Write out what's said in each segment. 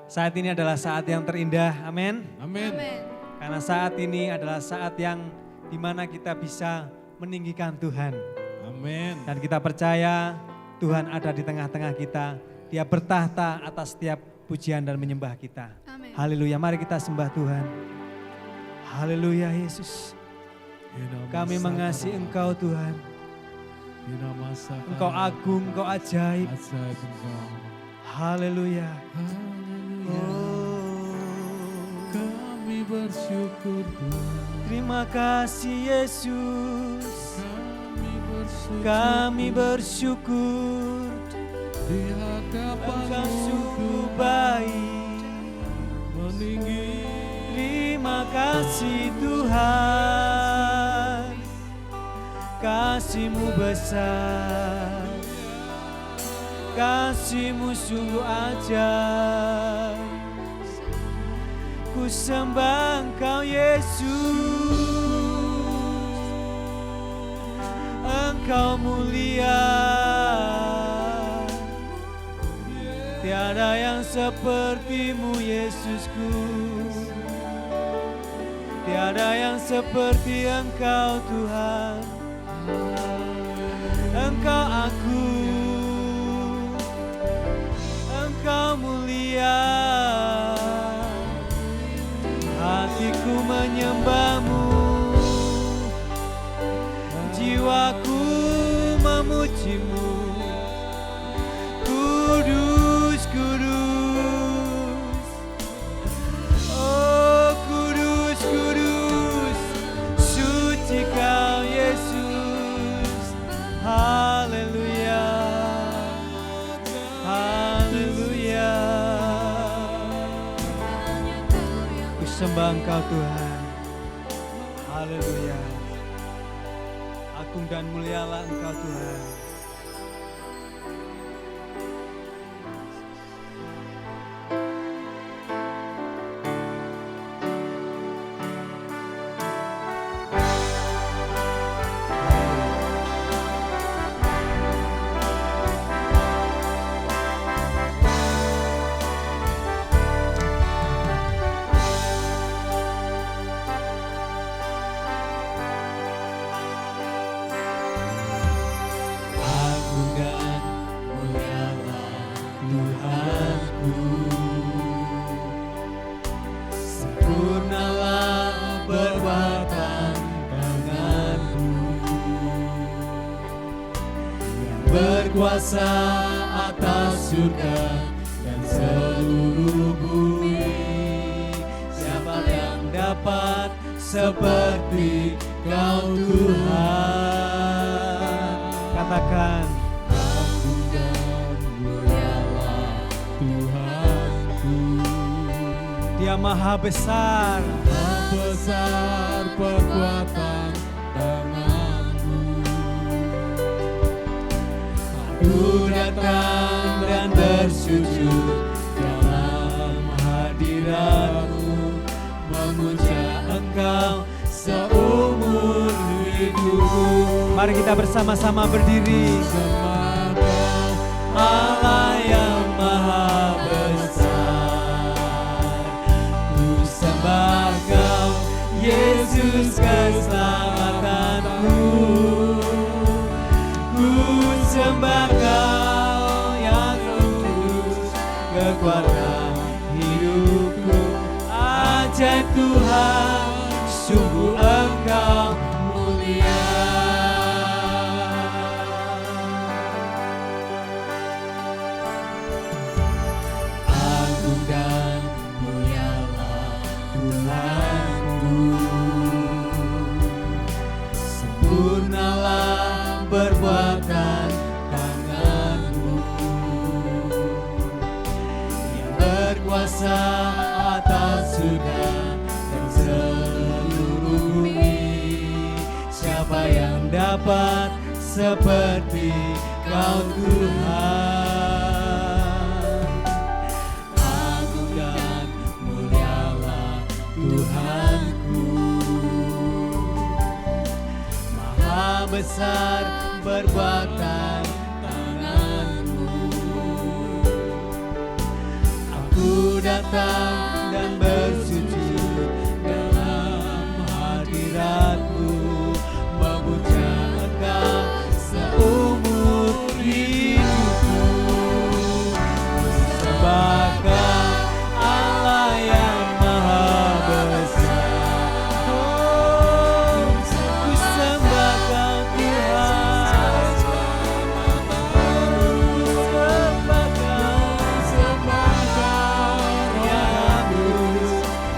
Saat ini adalah saat yang terindah, amin. Amin. Karena saat ini adalah saat yang dimana kita bisa meninggikan Tuhan. Amin. Dan kita percaya Tuhan ada di tengah-tengah kita. Dia bertahta atas setiap pujian dan menyembah kita. Amin. Haleluya, mari kita sembah Tuhan. Haleluya Yesus. Kami mengasihi Engkau Tuhan. Engkau agung, Engkau ajaib. Haleluya. Oh, Kami bersyukur Tuhan. terima kasih Yesus. Kami bersyukur. Di hadapan Engkau sungguh baik. meninggi. Terima kasih Tuhan. Kasih-Mu besar. Kasih-Mu sungguh ajaib. Ku sembah Engkau Yesus. Engkau mulia. Tiada yang seperti-Mu Yesusku. Tiada yang seperti Engkau Tuhan. Engkau agung. Engkau mulia. Hatiku menyembah-Mu. Jiwaku memuji-Mu. Kudus, kudus. Oh kudus, kudus. Suci Kau Yesus. Haleluya. Haleluya. Ku sembah Engkau Tuhan. Haleluya. Agung dan mulialah Engkau Tuhan. Agung dan mulialah Tuhanku. Sempurnalah perbuatan tangan-Mu. Yang berkuasa atas surga dan seluruh bumi. Siapa yang dapat seperti Kau Tuhan? Katakan. Agung dan mulialah Tuhanku. Dia maha besar. Maha besar perbuatan tangan-Mu. Aku datang dan bersujud dalam hadirat-Mu, memuja Engkau seumur hidup. Mari kita bersama-sama berdiri. Sembah Kau, Allah yang maha besar. Ku sembah Kau, Yesus keselamatanku. Ku sembah Kau yang kudus, kekuatan hidupku. Ajaib Tuhan, sungguh Engkau mulia. Agung dan mulialah Tuhanku. Sempurnalah perbuatan tangan-Mu. Yang berkuasa atas surga dan seluruh bumi. Siapa yang dapat seperti Kau Tuhan? Agung dan mulialah Tuhanku. Maha besar perbuatan tangan-Mu. Aku datang dan bersujud dalam hadirat-Mu, memuja Engkau seumur hidupku. Sembahkan Allah yang maha besar. Oh, ku sembah Kau Tuhan.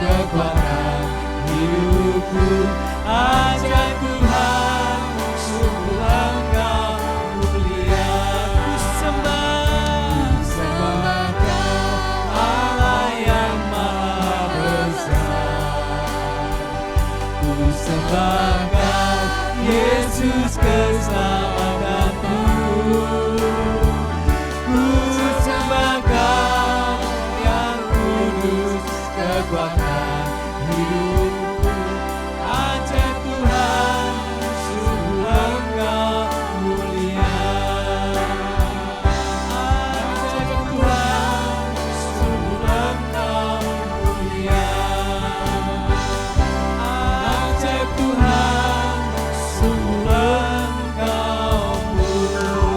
Kekuatan hidupku, ajaib Tuhan, sungguh Engkau mulia. Ku sembah Kau Allah yang maha besar. Ku sembah Kau Yesus keselamatanku. Ku sembah Kau yang kudus, kekuatan hidupku, ajaib Tuhan, sungguh Engkau mulia. Ajaib Tuhan, sungguh Engkau mulia. Ajaib Tuhan, sungguh Engkau mulia.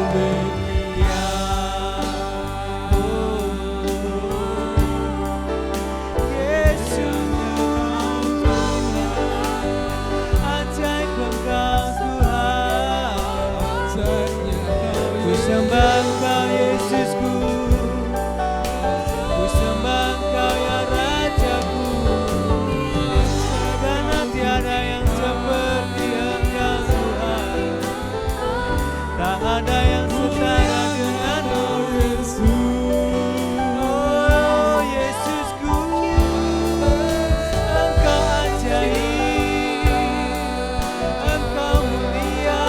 Sembah Engkau Yesusku, ku sembah Engkau ya Rajaku, karena tiada yang seperti Engkau Tuhan, tak ada yang setara denganmu Yesus. Oh Yesusku, Engkau ajaib, Engkau mulia.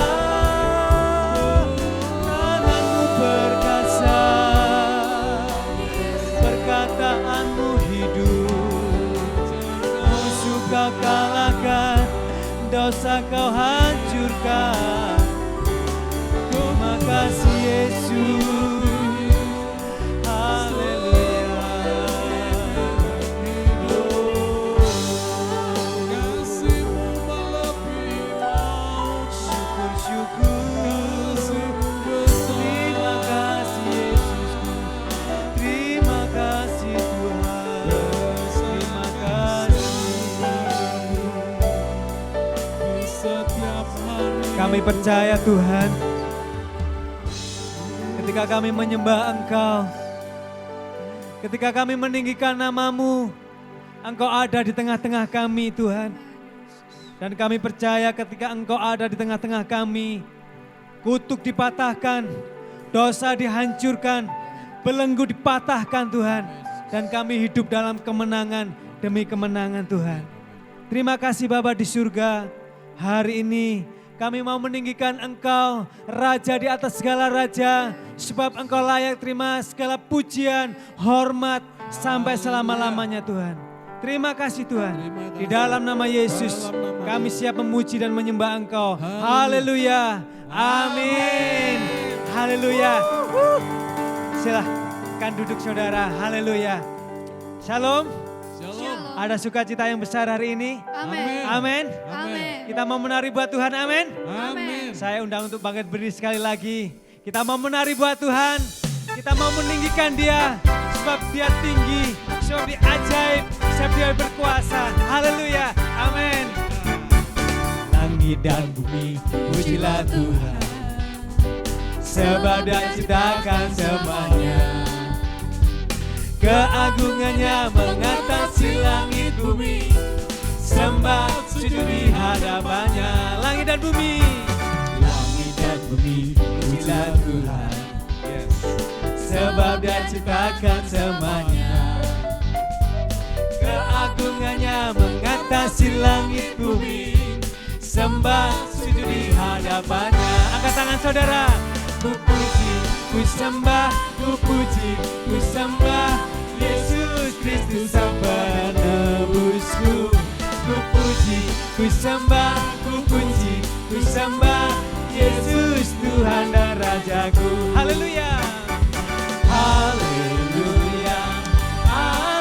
Perkataanmu hidup, musuh Kau kalahkan, dosa Kau hancurkan. Terima kasih Yesus, haleluya. Kasih-Mu melebihi maut. Syukur-syukur, terima kasih Yesusku, terima kasih Tuhan, terima kasih. Di setiap hari Kami percaya Tuhan, ketika kami menyembah Engkau, ketika kami meninggikan nama-Mu, Engkau ada di tengah-tengah kami Tuhan. Dan kami percaya ketika Engkau ada di tengah-tengah kami, kutuk dipatahkan, dosa dihancurkan, belenggu dipatahkan Tuhan. Dan kami hidup dalam kemenangan demi kemenangan Tuhan. Terima kasih Bapa di surga, hari ini kami mau meninggikan Engkau, Raja di atas segala raja, sebab Engkau layak terima segala pujian, hormat, sampai selama-lamanya Tuhan. Terima kasih Tuhan, di dalam nama Yesus kami siap memuji dan menyembah Engkau. Haleluya, amin, haleluya. Silahkan duduk saudara, haleluya. Shalom. Shalom. Ada sukacita yang besar hari ini. Amin. Amin. Amin. Kita mau menari buat Tuhan, amin. Amin. Saya undang untuk bangkit berdiri sekali lagi. Kita mau menari buat Tuhan. Kita mau meninggikan Dia. Sebab Dia tinggi, sebab Dia ajaib, sebab Dia berkuasa. Haleluya, amin. Langit dan bumi, pujilah Tuhan. Sebab Dia ciptakan semuanya. Keagungannya mengatasi langit bumi. Sembah sujud di hadapannya. Langit dan bumi. Langit dan bumi, pujilah Tuhan. Yes. Sebab Dia ciptakan semuanya. Keagungannya mengatasi langit bumi. Sembah sujud di hadapannya. Angkat tangan saudara. Ku puji, ku sembah, ku puji, ku sembah Yesus Kristus Sang Penebusku. Ku puji, ku sembah, ku puji, ku sembah Yesus Tuhan dan Rajaku. Haleluya, haleluya, haleluya.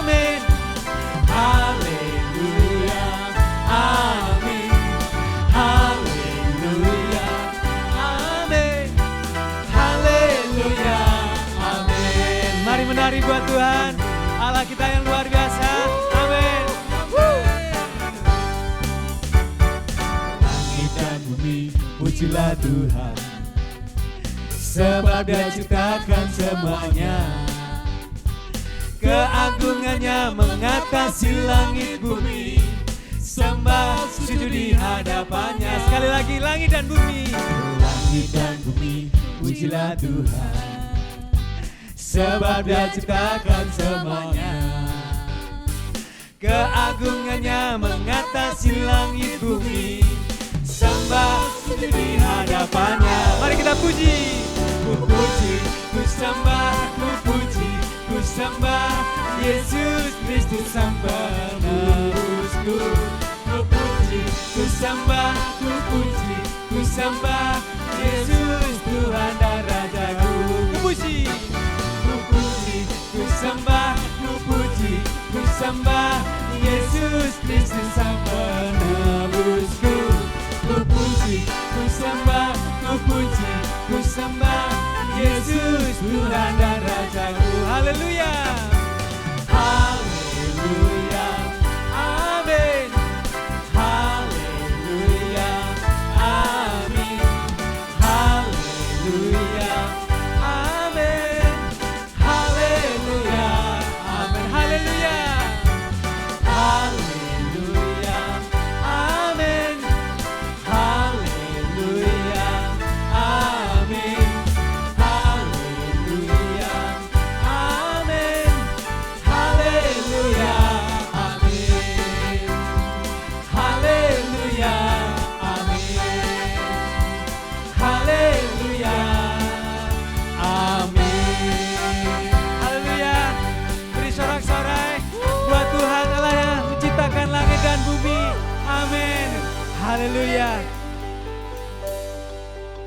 buat Tuhan, Allah kita yang luar biasa. Amin. Langit dan bumi, pujilah Tuhan, sebab Dia ciptakan semuanya. Keagungannya mengatasi langit bumi, sembah sujud di hadapannya. Sekali lagi, langit dan bumi. Langit dan bumi, pujilah Tuhan, sebab Dia ciptakan semuanya. Keagungannya mengatasi langit bumi, sembah sujud di hadapannya. Mari kita puji. Ku puji, ku sembah, ku puji, ku sembah Yesus Kristus Sang Penebusku. Ku puji, ku sembah, ku puji, ku sembah Yesus Tuhan dan Rajaku. Ku puji, ku puji, ku sembah, ku puji, ku sembah Yesus Kristus Sang Penebusku. Ku puji, ku sembah, ku puji, ku sembah Yesus Tuhan dan Rajaku. Haleluya. Haleluya. Amin. Haleluya. Amin. Haleluya. Amin. Haleluya. Amin. Haleluya. Haleluya. Amin. Haleluya. Amin. Haleluya. Amin. Haleluya. Amin. Haleluya. Amin. Haleluya. Amin. Haleluya. Beri sorak-sorai buat Tuhan Allah yang menciptakan langit dan bumi. Amin. Haleluya.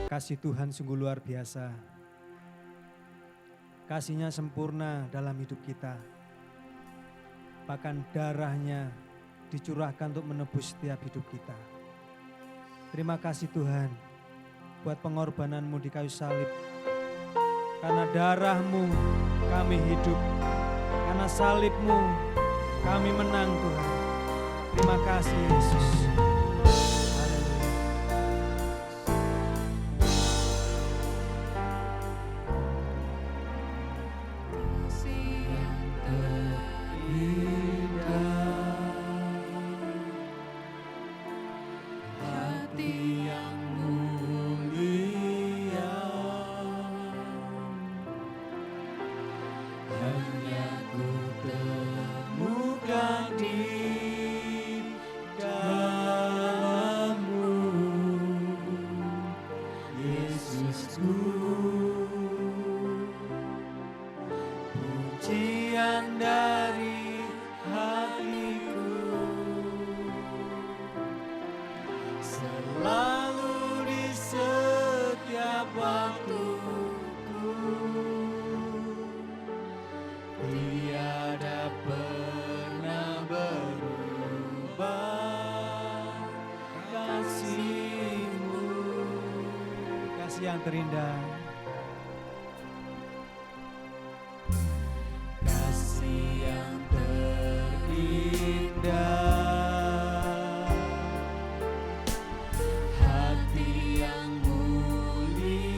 Kasih Tuhan sungguh luar biasa. Kasih-Nya sempurna dalam hidup kita. Bahkan darahnya dicurahkan untuk menebus setiap hidup kita. Terima kasih Tuhan buat pengorbanan-Mu di kayu salib. Karena darah-Mu kami hidup. Karena salib-Mu kami menang Tuhan. Terima kasih Yesus. Haleluya. Hati yang mulia, hanya ku temukan di dalam-Mu, Yesusku. Pujian dari hatiku selalu di setiap waktuku, tiada pernah berubah kasih-Mu. Kasih yang terindah. Kasih yang terindah, hati yang mulia,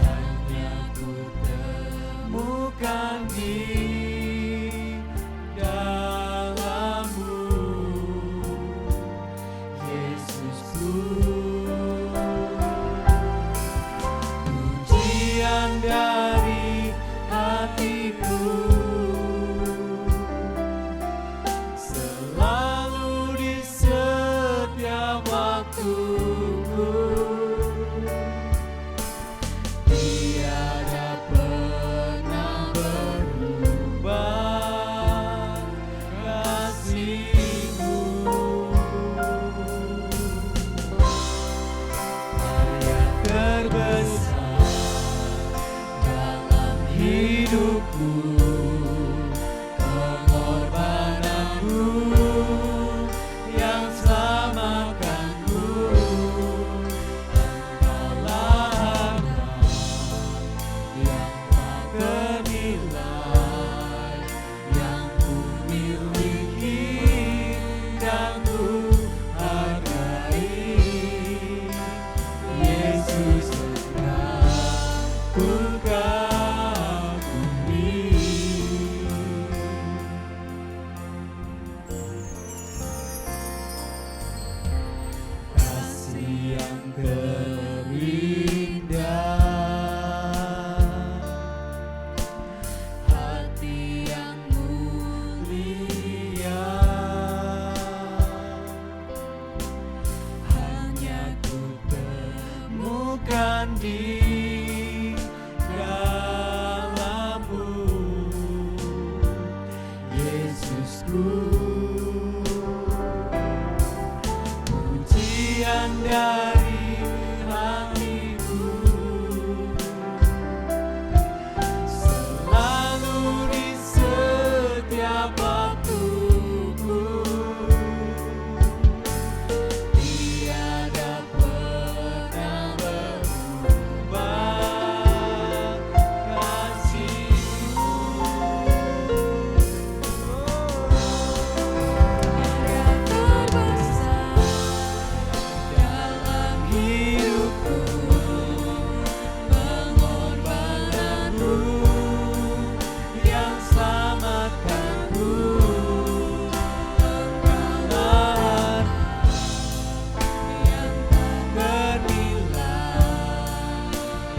hanya ku temukan di dalam-Mu, Yesusku. di dalam-Mu, Yesusku. Pujian dari hatiku selalu di setiap waktuku. Tiada pernah berubah kasih-Mu. Yang terbesar dalam hidupku, Pengorbananmu yang selamatkanku, Engkaulah yang tak bernilai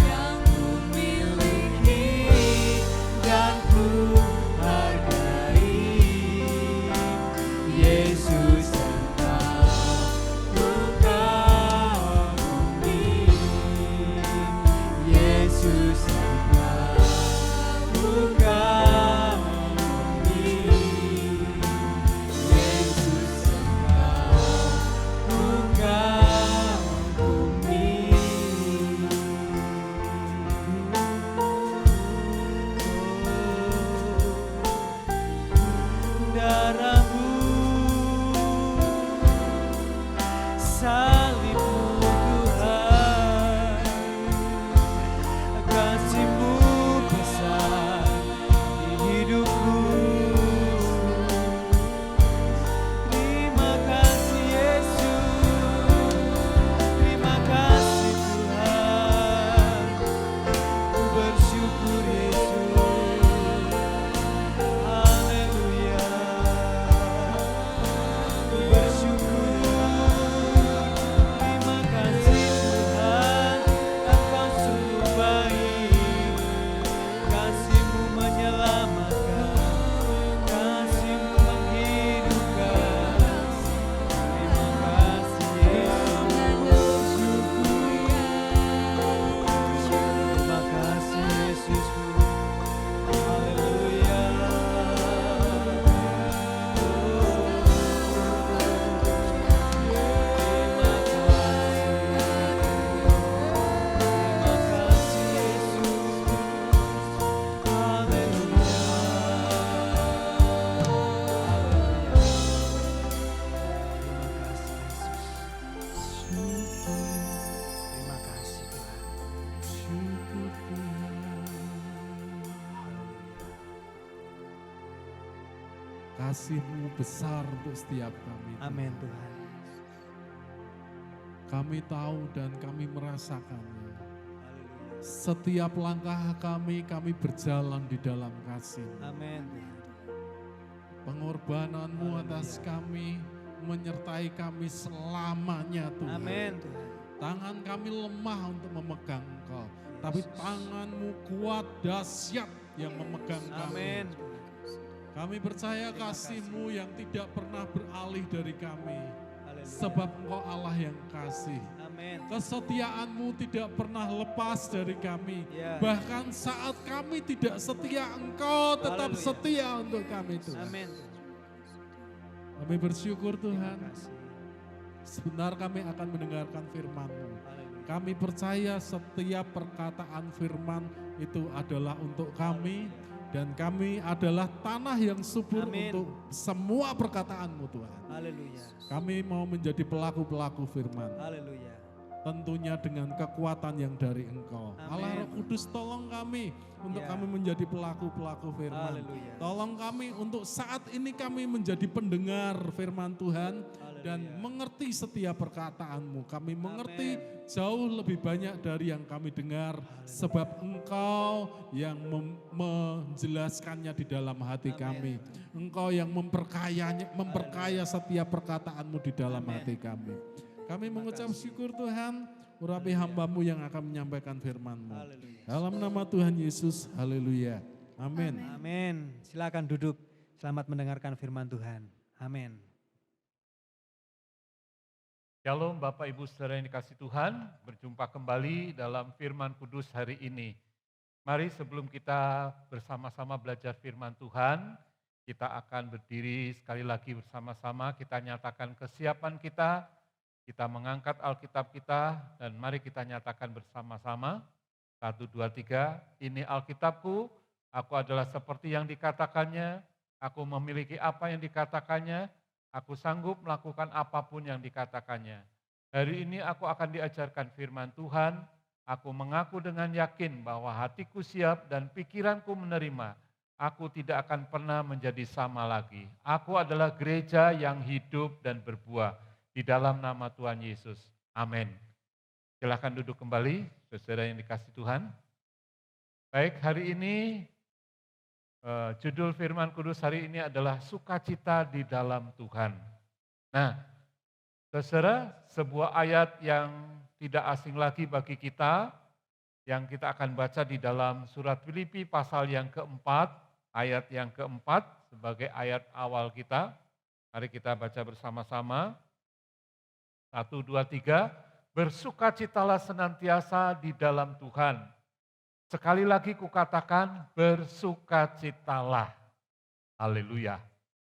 yang ku miliki dan ku hargai. Yesus Engkau kagumi, Yesus Engkau kagumi, Yesus Engkau kagumi. Darah-Mu, salib-Mu Tuhan, kasih-Mu besar di hidupku. Terima kasih Yesus, terima kasih Tuhan, ku bersyukur Yesus. Haleluya, ku bersyukur. Terima kasih Tuhan, Engkau sungguh baik. Kasih-Mu menyelamatkan, kasih-Mu menghidupkan. Terima kasih Yesus. Terima kasih Yesusku. Haleluya. Terima kasih Yesus. Haleluya. Terima kasih Tuhan. Syukur Kasih-Mu besar untuk setiap kami. Tuhan. Amin Tuhan. Kami tahu dan kami merasakannya. Haleluya. Setiap langkah kami berjalan di dalam kasih-Mu. Amin Tuhan. Pengorbanan-Mu atas kami menyertai kami selamanya Tuhan. Amin Tuhan. Tangan kami lemah untuk memegang Engkau, tapi tangan-Mu kuat dahsyat yang memegang kami. Amin. Kami percaya kasih-Mu yang tidak pernah beralih dari kami, Haleluya. sebab Engkau Allah yang kasih. Amin. Kesetiaan-Mu tidak pernah lepas dari kami. Ya. Bahkan saat kami tidak setia, Engkau tetap Haleluya. setia untuk kami Tuhan. Amin. Kami bersyukur Tuhan. Terima kasih. Sebentar kami akan mendengarkan firman-Mu. Haleluya. Kami percaya setiap perkataan firman itu adalah untuk kami. Dan kami adalah tanah yang subur Amin. untuk semua perkataan-Mu Tuhan. Haleluya. Kami mau menjadi pelaku-pelaku firman. Haleluya. Tentunya dengan kekuatan yang dari Engkau. Amin. Allah Roh Kudus tolong kami untuk Ya. kami menjadi pelaku-pelaku firman. Haleluya. Tolong kami untuk saat ini kami menjadi pendengar firman Tuhan. Dan Haleluya. mengerti setiap perkataan-Mu. Kami mengerti jauh lebih banyak dari yang kami dengar. Sebab Engkau yang menjelaskannya di dalam hati kami. Engkau yang memperkaya setiap perkataan-Mu di dalam hati kami. Kami mengucap syukur Tuhan. Urapi hamba-Mu yang akan menyampaikan firman-Mu. Haleluya. Dalam nama Tuhan Yesus, haleluya. Amin. Amin. Silakan duduk. Selamat mendengarkan firman Tuhan. Amin. Shalom Bapak Ibu Saudara yang dikasih Tuhan, berjumpa kembali dalam Firman Kudus hari ini. Mari sebelum kita bersama-sama belajar firman Tuhan, kita akan berdiri sekali lagi bersama-sama, kita nyatakan kesiapan kita mengangkat Alkitab kita, dan mari kita nyatakan bersama-sama. 1, 2, 3, ini Alkitabku, aku adalah seperti yang dikatakannya, aku memiliki apa yang dikatakannya, aku sanggup melakukan apapun yang dikatakannya. Hari ini aku akan diajarkan firman Tuhan, aku mengaku dengan yakin bahwa hatiku siap dan pikiranku menerima. Aku tidak akan pernah menjadi sama lagi. Aku adalah gereja yang hidup dan berbuah di dalam nama Tuhan Yesus. Amin. Silakan duduk kembali, saudara yang dikasih Tuhan. Baik, hari ini judul firman kudus hari ini adalah sukacita di dalam Tuhan. Nah, saudara, sebuah ayat yang tidak asing lagi bagi kita, yang kita akan baca di dalam surat Filipi pasal yang keempat, ayat yang keempat sebagai ayat awal kita. Mari kita baca bersama-sama. 1, 2, 3, bersukacitalah senantiasa di dalam Tuhan. Sekali lagi kukatakan bersukacitalah. Haleluya.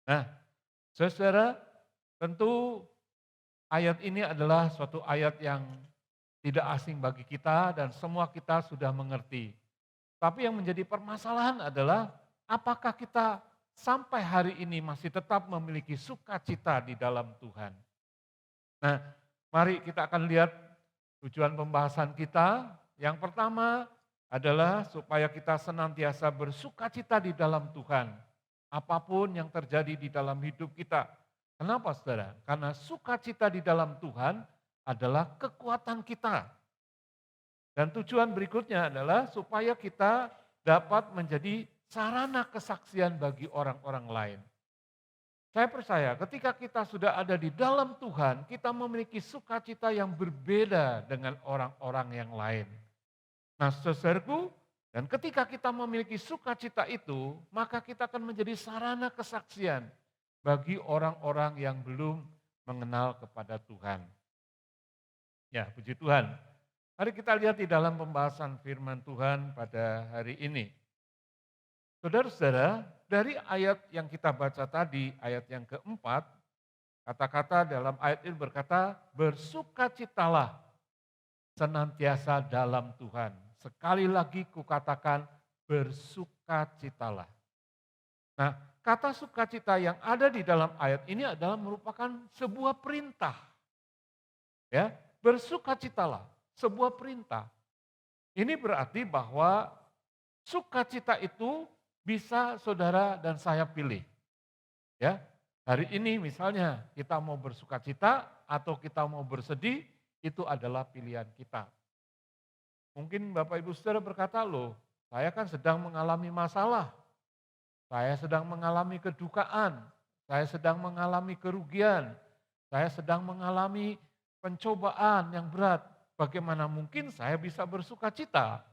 Nah, saudara, tentu ayat ini adalah suatu ayat yang tidak asing bagi kita dan semua kita sudah mengerti. Tapi yang menjadi permasalahan adalah apakah kita sampai hari ini masih tetap memiliki sukacita di dalam Tuhan. Nah, mari kita akan lihat tujuan pembahasan kita. Yang pertama adalah supaya kita senantiasa bersukacita di dalam Tuhan. Apapun yang terjadi di dalam hidup kita. Kenapa saudara? Karena sukacita di dalam Tuhan adalah kekuatan kita. Dan tujuan berikutnya adalah supaya kita dapat menjadi sarana kesaksian bagi orang-orang lain. Saya percaya ketika kita sudah ada di dalam Tuhan, kita memiliki sukacita yang berbeda dengan orang-orang yang lain. Nah, saudaraku, dan ketika kita memiliki sukacita itu, maka kita akan menjadi sarana kesaksian bagi orang-orang yang belum mengenal kepada Tuhan. Ya, puji Tuhan. Mari kita lihat di dalam pembahasan firman Tuhan pada hari ini. Saudara-saudara, dari ayat yang kita baca tadi, ayat yang keempat, kata-kata dalam ayat ini berkata, bersukacitalah senantiasa dalam Tuhan. Sekali lagi kukatakan, bersukacitalah. Nah, kata sukacita yang ada di dalam ayat ini adalah merupakan sebuah perintah. Ya, bersukacitalah, sebuah perintah. Ini berarti bahwa sukacita itu bisa saudara dan saya pilih. Ya, hari ini misalnya kita mau bersukacita atau kita mau bersedih, itu adalah pilihan kita. Mungkin Bapak Ibu Saudara berkata, loh, saya kan sedang mengalami masalah. Saya sedang mengalami kedukaan, saya sedang mengalami kerugian, saya sedang mengalami pencobaan yang berat. Bagaimana mungkin saya bisa bersukacita?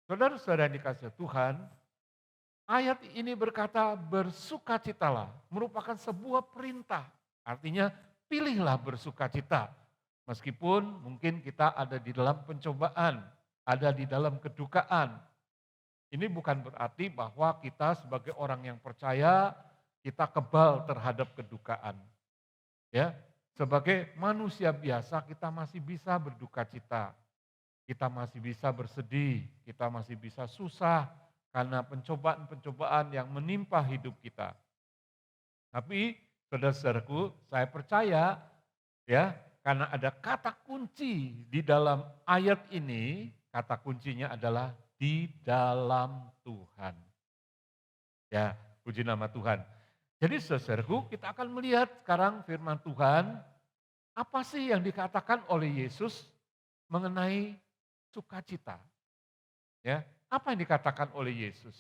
Saudara-saudara yang dikasihi Tuhan, ayat ini berkata bersukacitalah, merupakan sebuah perintah. Artinya pilihlah bersukacita. Meskipun mungkin kita ada di dalam pencobaan, ada di dalam kedukaan. Ini bukan berarti bahwa kita sebagai orang yang percaya, kita kebal terhadap kedukaan. Ya, sebagai manusia biasa kita masih bisa berduka cita. Kita masih bisa bersedih, kita masih bisa susah karena pencobaan-pencobaan yang menimpa hidup kita. Tapi saudara-saudaraku, saya percaya ya, karena ada kata kunci di dalam ayat ini, kata kuncinya adalah di dalam Tuhan. Ya, puji nama Tuhan. Jadi saudaraku, kita akan melihat sekarang firman Tuhan, apa sih yang dikatakan oleh Yesus mengenai sukacita. Ya, apa yang dikatakan oleh Yesus?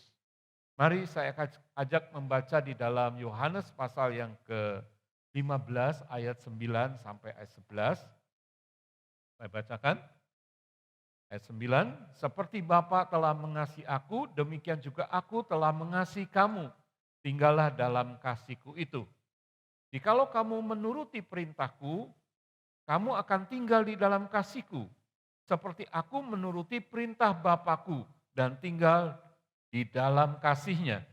Mari saya ajak membaca di dalam Yohanes pasal yang ke-15 ayat 9 sampai ayat 11. Saya bacakan. Ayat 9, seperti Bapa telah mengasihi aku, demikian juga aku telah mengasihi kamu. Tinggallah dalam kasihku itu. Jikalau kamu menuruti perintahku, kamu akan tinggal di dalam kasihku, seperti aku menuruti perintah Bapakku dan tinggal di dalam kasihnya.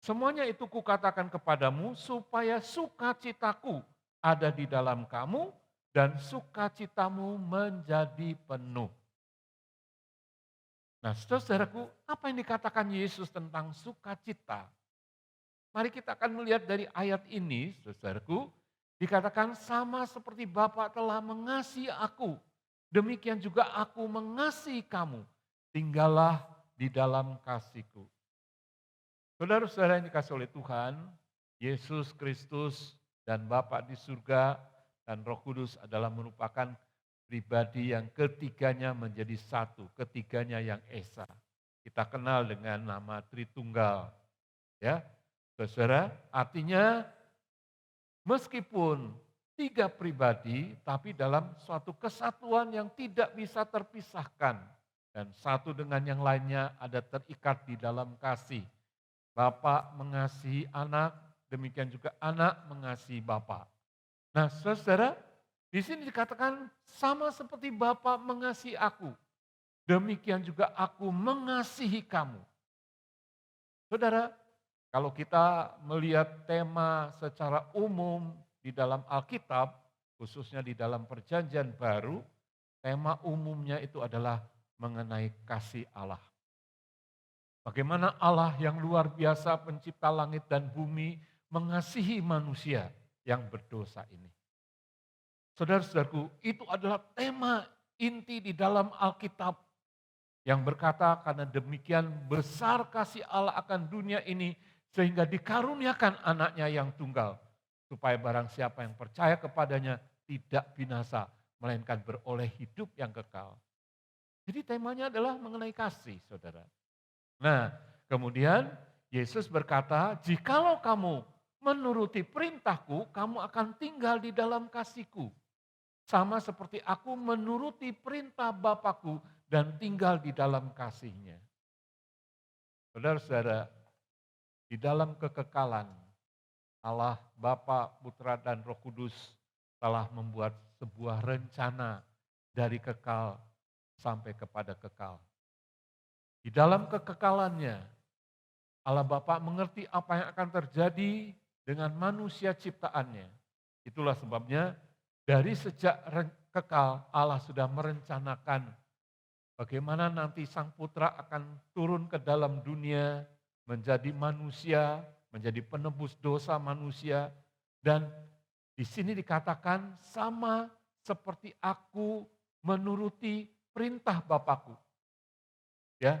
Semuanya itu kukatakan kepadamu supaya sukacitaku ada di dalam kamu dan sukacitamu menjadi penuh. Nah, saudaraku, apa yang dikatakan Yesus tentang sukacita? Mari kita akan melihat dari ayat ini, saudaraku, dikatakan sama seperti Bapa telah mengasihi aku, demikian juga aku mengasihi kamu. Tinggallah di dalam kasihku. Saudara-saudara yang dikasih oleh Tuhan, Yesus Kristus dan Bapa di surga dan Roh Kudus adalah merupakan pribadi yang ketiganya menjadi satu, ketiganya yang esa. Kita kenal dengan nama Tritunggal. Ya, saudara, artinya meskipun tiga pribadi, tapi dalam suatu kesatuan yang tidak bisa terpisahkan. Dan satu dengan yang lainnya ada terikat di dalam kasih. Bapa mengasihi anak, demikian juga anak mengasihi Bapa. Nah, saudara, di sini dikatakan sama seperti Bapa mengasihi aku, demikian juga aku mengasihi kamu. Saudara, kalau kita melihat tema secara umum di dalam Alkitab, khususnya di dalam Perjanjian Baru, tema umumnya itu adalah mengenai kasih Allah. Bagaimana Allah yang luar biasa pencipta langit dan bumi mengasihi manusia yang berdosa ini. Saudara-saudaraku, itu adalah tema inti di dalam Alkitab yang berkata karena demikian besar kasih Allah akan dunia ini sehingga dikaruniakan anaknya yang tunggal supaya barang siapa yang percaya kepadanya tidak binasa melainkan beroleh hidup yang kekal. Jadi temanya adalah mengenai kasih, saudara. Nah, kemudian Yesus berkata, jikalau kamu menuruti perintahku, kamu akan tinggal di dalam kasihku. Sama seperti aku menuruti perintah Bapakku dan tinggal di dalam kasihnya. Saudara-saudara, di dalam kekekalan, Allah Bapa, Putra, dan Roh Kudus telah membuat sebuah rencana dari kekal sampai kepada kekal. Di dalam kekekalannya, Allah Bapa mengerti apa yang akan terjadi dengan manusia ciptaannya. Itulah sebabnya dari sejak kekal Allah sudah merencanakan bagaimana nanti Sang Putra akan turun ke dalam dunia, menjadi manusia, menjadi penebus dosa manusia. Dan di sini dikatakan sama seperti aku menuruti perintah Bapakku. Ya,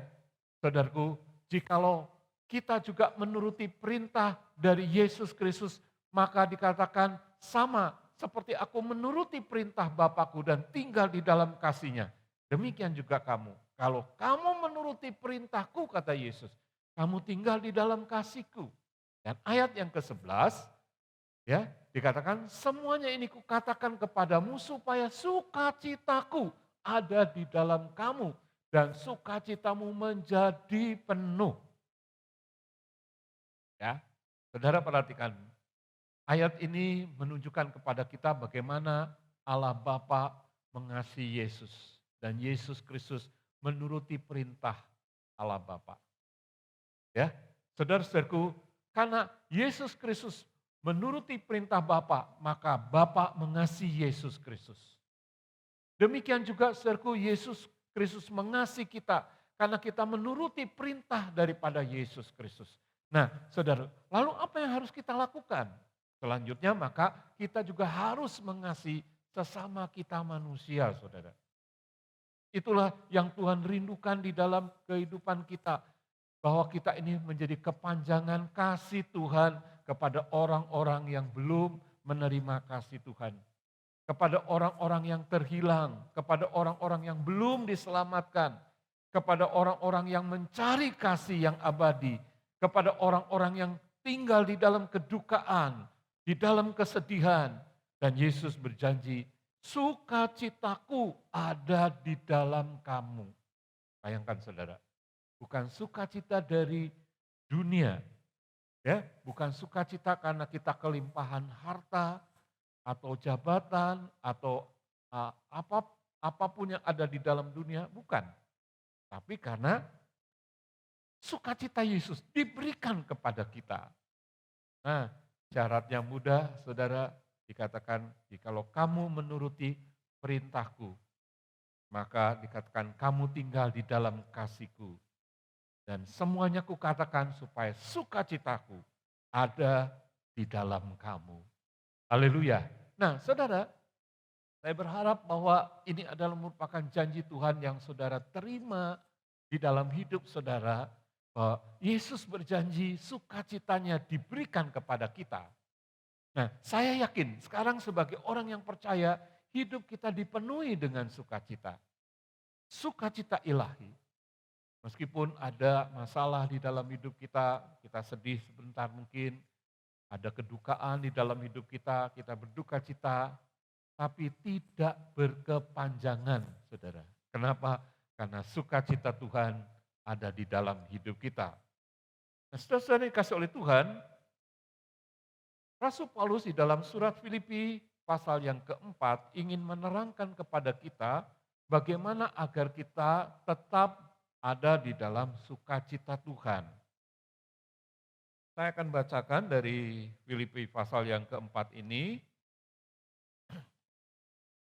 saudaraku, jikalau kita juga menuruti perintah dari Yesus Kristus, maka dikatakan sama seperti aku menuruti perintah Bapakku dan tinggal di dalam kasihnya. Demikian juga kamu. Kalau kamu menuruti perintahku, kata Yesus, kamu tinggal di dalam kasihku. Dan ayat yang ke-11, ya, dikatakan semuanya ini kukatakan kepadamu supaya sukacitaku ada di dalam kamu dan sukacitamu menjadi penuh. Ya, saudara perhatikan, ayat ini menunjukkan kepada kita bagaimana Allah Bapa mengasihi Yesus dan Yesus Kristus menuruti perintah Allah Bapa. Ya, saudara-saudaraku, karena Yesus Kristus menuruti perintah Bapa, maka Bapa mengasihi Yesus Kristus. Demikian juga saudaraku, Yesus Kristus mengasihi kita karena kita menuruti perintah daripada Yesus Kristus. Nah, saudara, lalu apa yang harus kita lakukan? Selanjutnya maka kita juga harus mengasihi sesama kita manusia, saudara. Itulah yang Tuhan rindukan di dalam kehidupan kita. Bahwa kita ini menjadi kepanjangan kasih Tuhan kepada orang-orang yang belum menerima kasih Tuhan. Kepada orang-orang yang terhilang, kepada orang-orang yang belum diselamatkan, kepada orang-orang yang mencari kasih yang abadi, kepada orang-orang yang tinggal di dalam kedukaan, di dalam kesedihan. Dan Yesus berjanji, sukacitaku ada di dalam kamu. Bayangkan saudara, bukan sukacita dari dunia, ya, bukan sukacita karena kita kelimpahan harta, atau jabatan, atau apapun yang ada di dalam dunia, bukan. Tapi karena sukacita Yesus diberikan kepada kita. Nah, syaratnya mudah, saudara, dikatakan, jikalau kamu menuruti perintahku, maka dikatakan kamu tinggal di dalam kasihku. Dan semuanya kukatakan supaya sukacitaku ada di dalam kamu. Haleluya. Nah, saudara, saya berharap bahwa ini adalah merupakan janji Tuhan yang saudara terima di dalam hidup saudara. Bahwa Yesus berjanji sukacitanya diberikan kepada kita. Nah, saya yakin sekarang sebagai orang yang percaya, hidup kita dipenuhi dengan sukacita. Sukacita ilahi. Meskipun ada masalah di dalam hidup kita sedih sebentar mungkin, ada kedukaan di dalam hidup kita berduka cita, tapi tidak berkepanjangan, saudara. Kenapa? Karena sukacita Tuhan ada di dalam hidup kita. Nah, saudara dikasih oleh Tuhan, Rasul Paulus di dalam surat Filipi pasal yang keempat ingin menerangkan kepada kita bagaimana agar kita tetap ada di dalam sukacita Tuhan. Saya akan bacakan dari Filipi pasal yang keempat ini,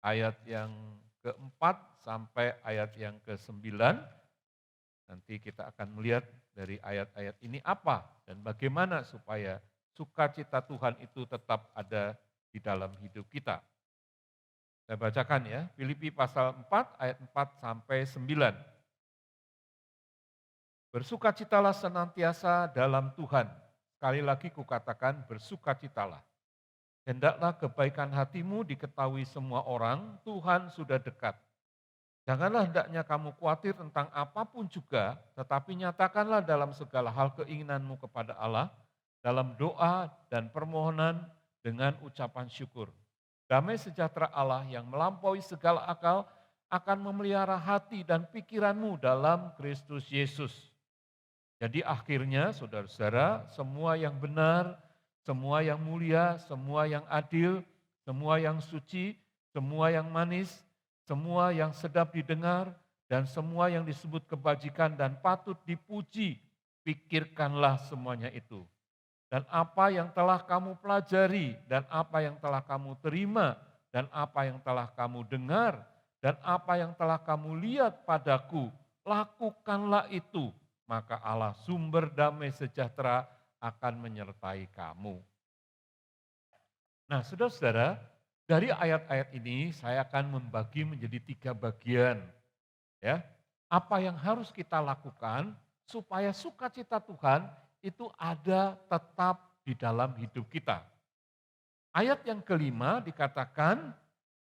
ayat yang keempat sampai ayat yang ke-9. Nanti kita akan melihat dari ayat-ayat ini apa dan bagaimana supaya sukacita Tuhan itu tetap ada di dalam hidup kita. Saya bacakan ya, Filipi pasal 4 ayat 4 sampai 9. Bersukacitalah senantiasa dalam Tuhan. Sekali lagi kukatakan bersukacitalah. Hendaklah kebaikan hatimu diketahui semua orang, Tuhan sudah dekat. Janganlah hendaknya kamu khawatir tentang apapun juga, tetapi nyatakanlah dalam segala hal keinginanmu kepada Allah, dalam doa dan permohonan dengan ucapan syukur. Damai sejahtera Allah yang melampaui segala akal akan memelihara hati dan pikiranmu dalam Kristus Yesus. Jadi akhirnya saudara-saudara, semua yang benar, semua yang mulia, semua yang adil, semua yang suci, semua yang manis, semua yang sedap didengar, dan semua yang disebut kebajikan dan patut dipuji, pikirkanlah semuanya itu. Dan apa yang telah kamu pelajari, dan apa yang telah kamu terima, dan apa yang telah kamu dengar, dan apa yang telah kamu lihat padaku, lakukanlah itu. Maka Allah sumber damai sejahtera akan menyertai kamu. Nah, saudara-saudara, dari ayat-ayat ini saya akan membagi menjadi 3 bagian. Ya, apa yang harus kita lakukan supaya sukacita Tuhan itu ada tetap di dalam hidup kita. Ayat yang kelima dikatakan,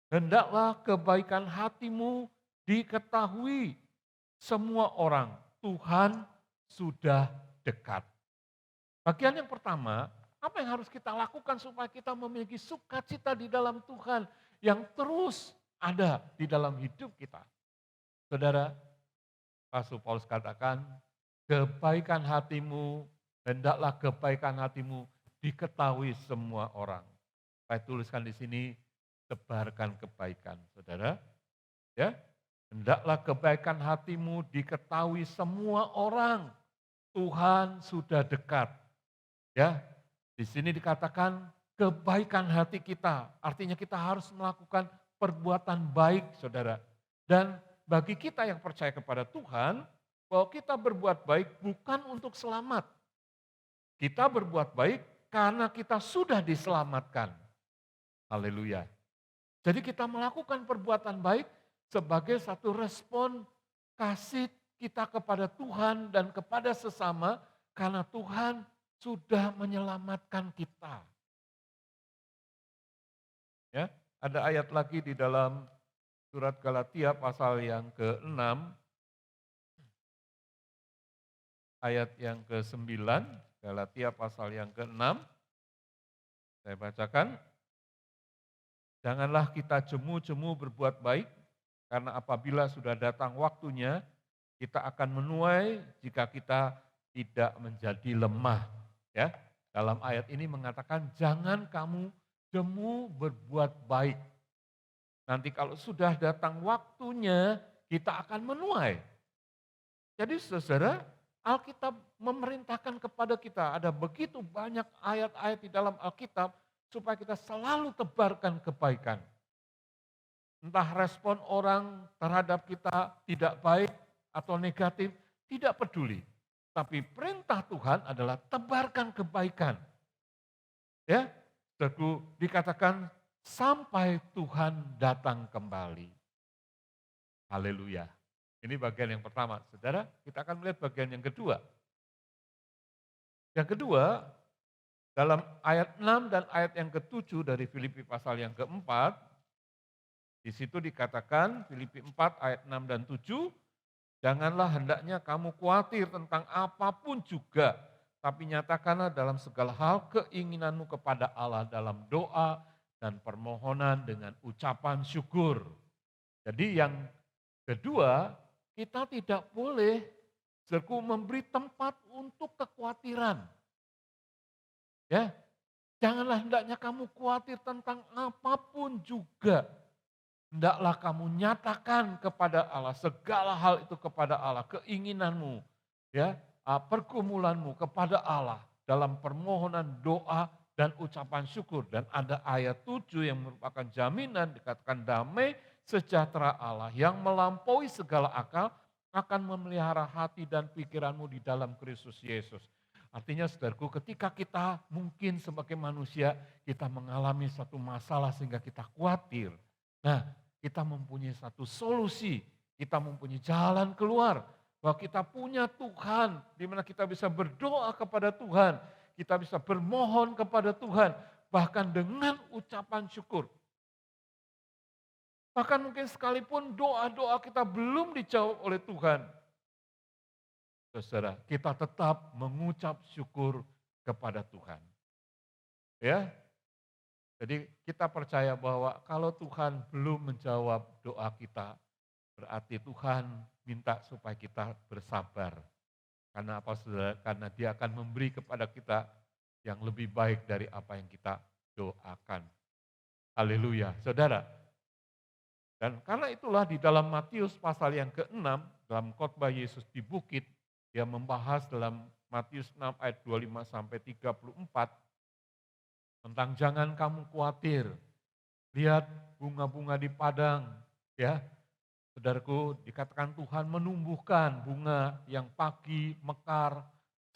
hendaklah kebaikan hatimu diketahui semua orang. Tuhan sudah dekat. Bagian yang pertama, apa yang harus kita lakukan supaya kita memiliki sukacita di dalam Tuhan yang terus ada di dalam hidup kita. Saudara, Rasul Paulus katakan, kebaikan hatimu, hendaklah kebaikan hatimu diketahui semua orang. Saya tuliskan di sini, sebarkan kebaikan, saudara. Ya, hendaklah kebaikan hatimu diketahui semua orang. Tuhan sudah dekat. Ya, di sini dikatakan kebaikan hati kita. Artinya kita harus melakukan perbuatan baik, saudara. Dan bagi kita yang percaya kepada Tuhan, bahwa kita berbuat baik bukan untuk selamat. Kita berbuat baik karena kita sudah diselamatkan. Haleluya. Jadi kita melakukan perbuatan baik sebagai satu respon kasih kita kepada Tuhan dan kepada sesama karena Tuhan sudah menyelamatkan kita. Ya, ada ayat lagi di dalam surat Galatia pasal yang ke-6 ayat yang ke-9, Galatia pasal yang ke-6. Saya bacakan. Janganlah kita jemu-jemu berbuat baik, karena apabila sudah datang waktunya, kita akan menuai jika kita tidak menjadi lemah. Ya, dalam ayat ini mengatakan jangan kamu demu berbuat baik. Nanti kalau sudah datang waktunya, kita akan menuai. Jadi saudara, Alkitab memerintahkan kepada kita, ada begitu banyak ayat-ayat di dalam Alkitab, supaya kita selalu tebarkan kebaikan. Entah respon orang terhadap kita tidak baik atau negatif, tidak peduli. Tapi perintah Tuhan adalah tebarkan kebaikan. Ya, saudaraku, dikatakan sampai Tuhan datang kembali. Haleluya. Ini bagian yang pertama. Saudara, kita akan melihat bagian yang kedua. Yang kedua, dalam ayat 6 dan ayat yang ke-7 dari Filipi pasal yang keempat, di situ dikatakan Filipi 4 ayat 6 dan 7, janganlah hendaknya kamu khawatir tentang apapun juga, tapi nyatakanlah dalam segala hal keinginanmu kepada Allah dalam doa dan permohonan dengan ucapan syukur. Jadi yang kedua, kita tidak boleh memberi tempat untuk kekhawatiran. Ya, janganlah hendaknya kamu khawatir tentang apapun juga. Hendaklah kamu nyatakan kepada Allah segala hal itu kepada Allah, keinginanmu, ya, pergumulanmu kepada Allah dalam permohonan, doa dan ucapan syukur. Dan ada ayat 7 yang merupakan jaminan, dikatakan damai sejahtera Allah yang melampaui segala akal akan memelihara hati dan pikiranmu di dalam Kristus Yesus. Artinya saudaraku, ketika kita mungkin sebagai manusia kita mengalami satu masalah sehingga kita khawatir. Nah, kita mempunyai satu solusi, kita mempunyai jalan keluar. Bahwa kita punya Tuhan, di mana kita bisa berdoa kepada Tuhan, kita bisa bermohon kepada Tuhan, bahkan dengan ucapan syukur. Bahkan mungkin sekalipun doa-doa kita belum dijawab oleh Tuhan. Saudara, kita tetap mengucap syukur kepada Tuhan. Ya, jadi kita percaya bahwa kalau Tuhan belum menjawab doa kita, berarti Tuhan minta supaya kita bersabar. Karena apa saudara? Karena Dia akan memberi kepada kita yang lebih baik dari apa yang kita doakan. Haleluya, saudara. Dan karena itulah di dalam Matius pasal yang ke-6, dalam khotbah Yesus di bukit, Dia membahas dalam Matius 6 ayat 25 sampai 34 tentang jangan kamu khawatir. Lihat bunga-bunga di padang, ya. Saudaraku, dikatakan Tuhan menumbuhkan bunga yang pagi mekar,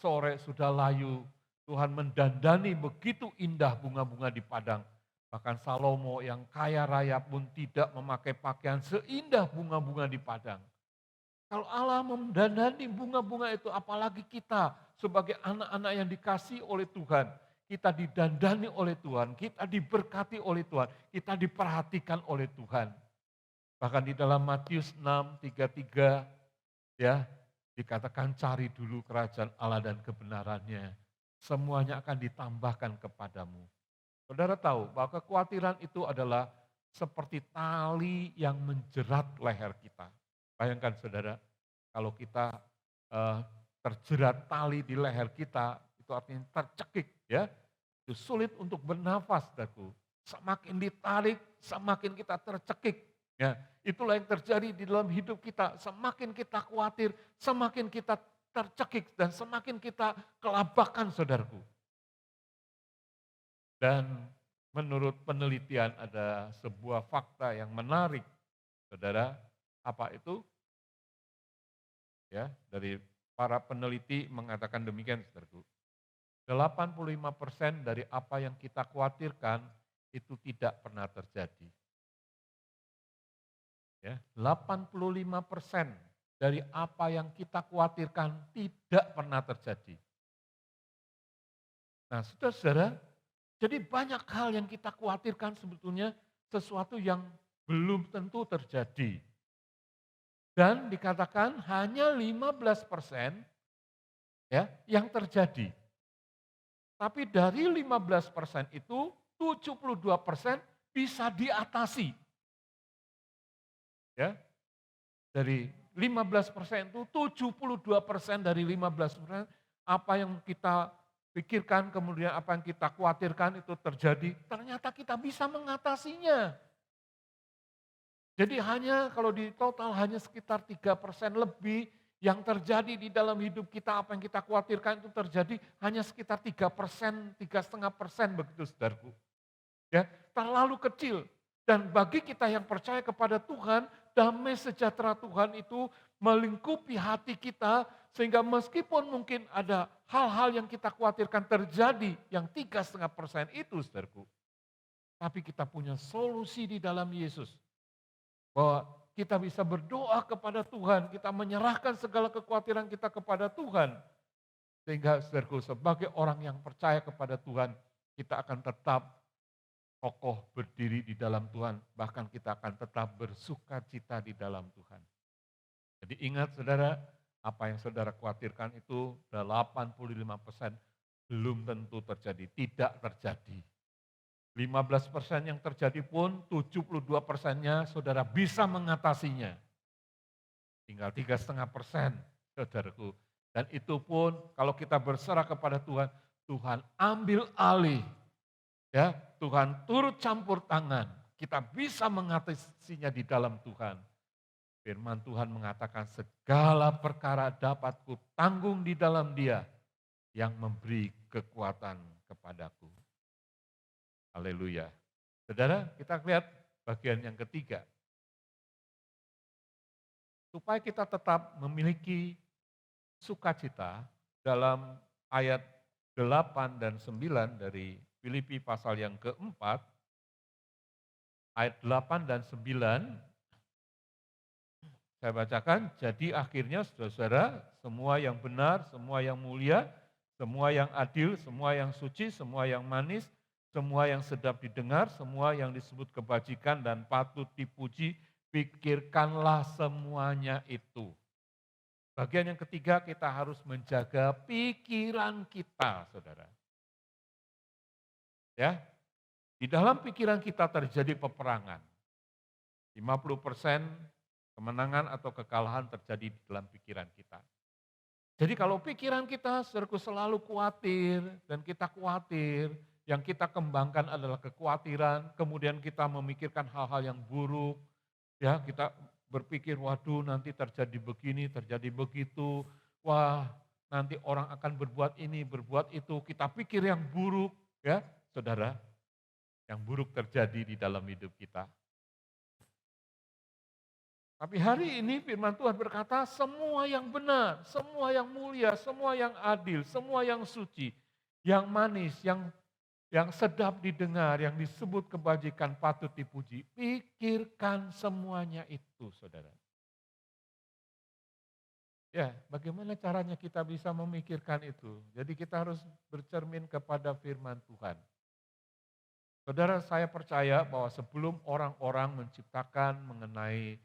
sore sudah layu. Tuhan mendandani begitu indah bunga-bunga di padang. Bahkan Salomo yang kaya raya pun tidak memakai pakaian seindah bunga-bunga di padang. Kalau Allah mendandani bunga-bunga itu, apalagi kita sebagai anak-anak yang dikasihi oleh Tuhan. Kita didandani oleh Tuhan, kita diberkati oleh Tuhan, kita diperhatikan oleh Tuhan. Bahkan di dalam Matius 6:33 ya, dikatakan cari dulu kerajaan Allah dan kebenarannya. Semuanya akan ditambahkan kepadamu. Saudara tahu bahwa kekhawatiran itu adalah seperti tali yang menjerat leher kita. Bayangkan saudara, kalau kita terjerat tali di leher kita, itu artinya tercekik ya. Itu sulit untuk bernafas, saudaraku. Semakin ditarik, semakin kita tercekik. Ya, itulah yang terjadi di dalam hidup kita. Semakin kita khawatir, semakin kita tercekik dan semakin kita kelabakan, saudaraku. Dan menurut penelitian ada sebuah fakta yang menarik, saudara. Apa itu? Ya, dari para peneliti mengatakan demikian, saudaraku. 85% dari apa yang kita khawatirkan itu tidak pernah terjadi. Ya, 85% dari apa yang kita khawatirkan tidak pernah terjadi. Nah, saudara, jadi banyak hal yang kita khawatirkan sebetulnya sesuatu yang belum tentu terjadi. Dan dikatakan hanya 15% ya, yang terjadi. Tapi dari 15% itu 72% bisa diatasi. Ya, dari 15% itu 72% dari 15% apa yang kita pikirkan, kemudian apa yang kita khawatirkan itu terjadi, ternyata kita bisa mengatasinya. Jadi hanya kalau di total hanya sekitar 3% lebih yang terjadi di dalam hidup kita, apa yang kita khawatirkan itu terjadi hanya sekitar 3%, 3,5% begitu saudaraku. Ya, terlalu kecil. Dan bagi kita yang percaya kepada Tuhan, damai sejahtera Tuhan itu melingkupi hati kita, sehingga meskipun mungkin ada hal-hal yang kita khawatirkan terjadi, yang 3,5% itu saudaraku. Tapi kita punya solusi di dalam Yesus. Bahwa kita bisa berdoa kepada Tuhan, kita menyerahkan segala kekhawatiran kita kepada Tuhan. Sehingga saudaraku, sebagai orang yang percaya kepada Tuhan, kita akan tetap kokoh berdiri di dalam Tuhan, bahkan kita akan tetap bersuka cita di dalam Tuhan. Jadi ingat saudara, apa yang saudara khawatirkan itu 85% belum tentu terjadi, tidak terjadi. 15% yang terjadi pun 72%-nya saudara bisa mengatasinya. Tinggal 3,5% saudaraku. Dan itu pun kalau kita berserah kepada Tuhan, Tuhan ambil alih. Ya, Tuhan turut campur tangan, kita bisa mengatasinya di dalam Tuhan. Firman Tuhan mengatakan segala perkara dapat kutanggung di dalam Dia yang memberi kekuatan kepadaku. Haleluya. Saudara, kita lihat bagian yang ketiga. Supaya kita tetap memiliki sukacita dalam ayat 8 dan 9 dari Filipi pasal yang keempat, ayat 8 dan 9, saya bacakan, jadi akhirnya saudara-saudara, semua yang benar, semua yang mulia, semua yang adil, semua yang suci, semua yang manis, semua yang sedap didengar, semua yang disebut kebajikan dan patut dipuji, pikirkanlah semuanya itu. Bagian yang ketiga, kita harus menjaga pikiran kita, saudara. Ya, di dalam pikiran kita terjadi peperangan. 50% kemenangan atau kekalahan terjadi di dalam pikiran kita. Jadi kalau pikiran kita selalu khawatir dan kita khawatir, yang kita kembangkan adalah kekhawatiran, kemudian kita memikirkan hal-hal yang buruk, ya kita berpikir, waduh nanti terjadi begini, terjadi begitu, wah nanti orang akan berbuat ini, berbuat itu, kita pikir yang buruk, ya. Saudara, yang buruk terjadi di dalam hidup kita. Tapi hari ini firman Tuhan berkata, semua yang benar, semua yang mulia, semua yang adil, semua yang suci, yang manis, yang sedap didengar, yang disebut kebajikan patut dipuji. Pikirkan semuanya itu, saudara. Ya, bagaimana caranya kita bisa memikirkan itu? Jadi kita harus bercermin kepada firman Tuhan. Saudara, saya percaya bahwa sebelum orang-orang menciptakan mengenai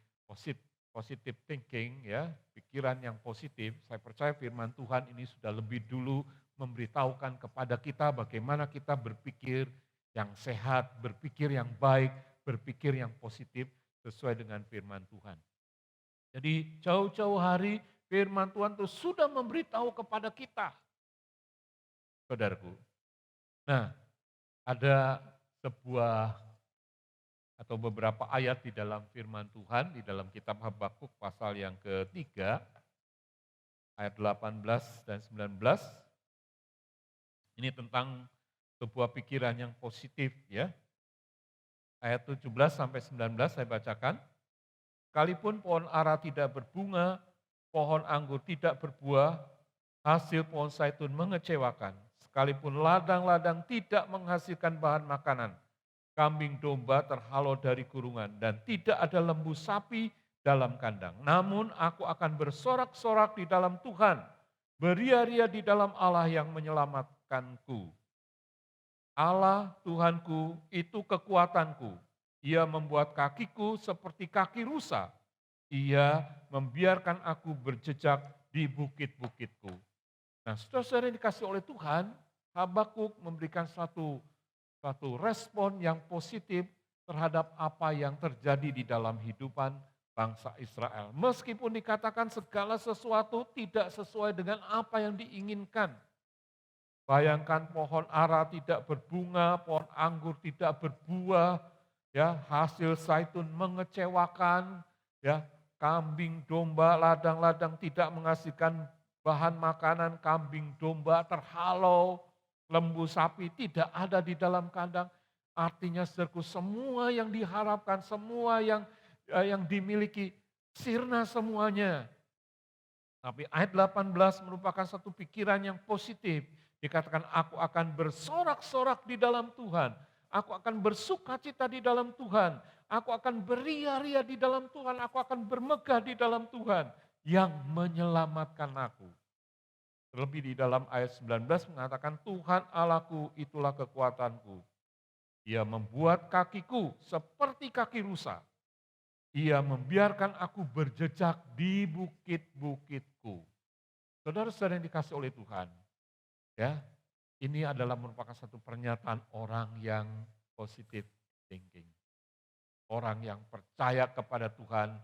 positive thinking, ya, pikiran yang positif, saya percaya firman Tuhan ini sudah lebih dulu memberitahukan kepada kita bagaimana kita berpikir yang sehat, berpikir yang baik, berpikir yang positif sesuai dengan firman Tuhan. Jadi jauh-jauh hari firman Tuhan itu sudah memberitahu kepada kita, saudaraku. Nah, ada sebuah atau beberapa ayat di dalam firman Tuhan, di dalam kitab Habakuk pasal yang ketiga, ayat 18 dan 19. Ini tentang sebuah pikiran yang positif, ya. Ayat 17 sampai 19 saya bacakan. Sekalipun pohon ara tidak berbunga, pohon anggur tidak berbuah, hasil pohon zaitun mengecewakan. Sekalipun ladang-ladang tidak menghasilkan bahan makanan, kambing domba terhalau dari kurungan, dan tidak ada lembu sapi dalam kandang. Namun aku akan bersorak-sorak di dalam Tuhan, beria-ria di dalam Allah yang menyelamatkanku. Allah Tuhanku itu kekuatanku. Ia membuat kakiku seperti kaki rusa. Ia membiarkan aku berjejak di bukit-bukitku. Nah, saudara-saudara yang dikasih oleh Tuhan, Habakuk memberikan satu respon yang positif terhadap apa yang terjadi di dalam hidupan bangsa Israel. Meskipun dikatakan segala sesuatu tidak sesuai dengan apa yang diinginkan. Bayangkan pohon ara tidak berbunga, pohon anggur tidak berbuah, ya, hasil zaitun mengecewakan, ya, kambing, domba, ladang-ladang tidak menghasilkan bahan makanan, kambing, domba terhalau, lembu, sapi tidak ada di dalam kandang. Artinya saudaraku, semua yang diharapkan, semua yang dimiliki sirna semuanya. Tapi ayat 18 merupakan satu pikiran yang positif. Dikatakan aku akan bersorak-sorak di dalam Tuhan. Aku akan bersukacita di dalam Tuhan. Aku akan beria-ria di dalam Tuhan. Aku akan bermegah di dalam Tuhan yang menyelamatkan aku. Terlebih di dalam ayat 19 mengatakan Tuhan Allahku itulah kekuatanku. Ia membuat kakiku seperti kaki rusa. Ia membiarkan aku berjejak di bukit-bukitku. Saudara-saudara yang dikasih oleh Tuhan, ya, ini adalah merupakan satu pernyataan orang yang positive thinking. Orang yang percaya kepada Tuhan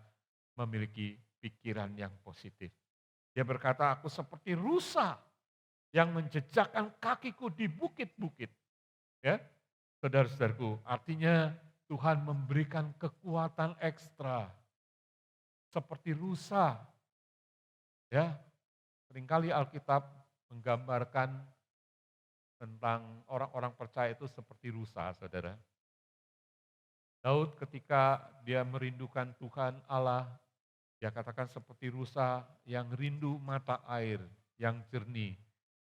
memiliki pikiran yang positif. Dia berkata, aku seperti rusa yang menjejakkan kakiku di bukit-bukit. Ya, saudara-saudaraku, artinya Tuhan memberikan kekuatan ekstra. Seperti rusa. Ya, seringkali Alkitab menggambarkan tentang orang-orang percaya itu seperti rusa, saudara. Daud ketika dia merindukan Tuhan Allah, dia katakan seperti rusa yang rindu mata air yang jernih.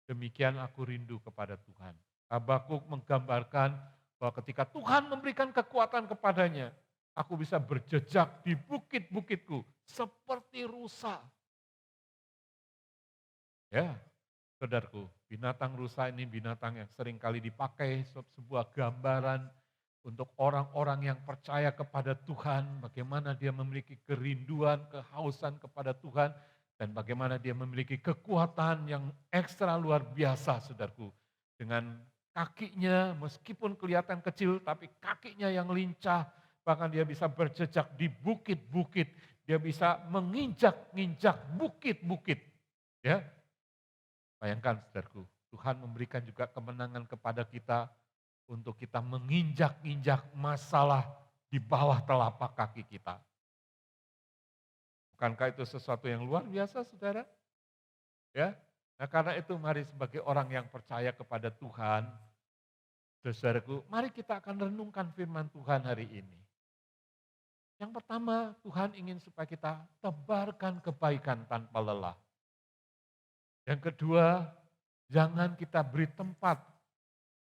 Demikian aku rindu kepada Tuhan. Habakuk menggambarkan bahwa ketika Tuhan memberikan kekuatan kepadanya, aku bisa berjejak di bukit-bukitku seperti rusa. Ya, saudaraku, binatang rusa ini binatang yang sering kali dipakai sebuah gambaran untuk orang-orang yang percaya kepada Tuhan, bagaimana dia memiliki kerinduan, kehausan kepada Tuhan, dan bagaimana dia memiliki kekuatan yang ekstra luar biasa, saudaraku. Dengan kakinya meskipun kelihatan kecil, tapi kakinya yang lincah, bahkan dia bisa berjejak di bukit-bukit, dia bisa menginjak-injak bukit-bukit. Ya, bayangkan saudaraku, Tuhan memberikan juga kemenangan kepada kita untuk kita menginjak-injak masalah di bawah telapak kaki kita. Bukankah itu sesuatu yang luar biasa, saudara? Ya, nah karena itu mari sebagai orang yang percaya kepada Tuhan, saudaraku, mari kita akan renungkan firman Tuhan hari ini. Yang pertama, Tuhan ingin supaya kita tebarkan kebaikan tanpa lelah. Yang kedua, jangan kita beri tempat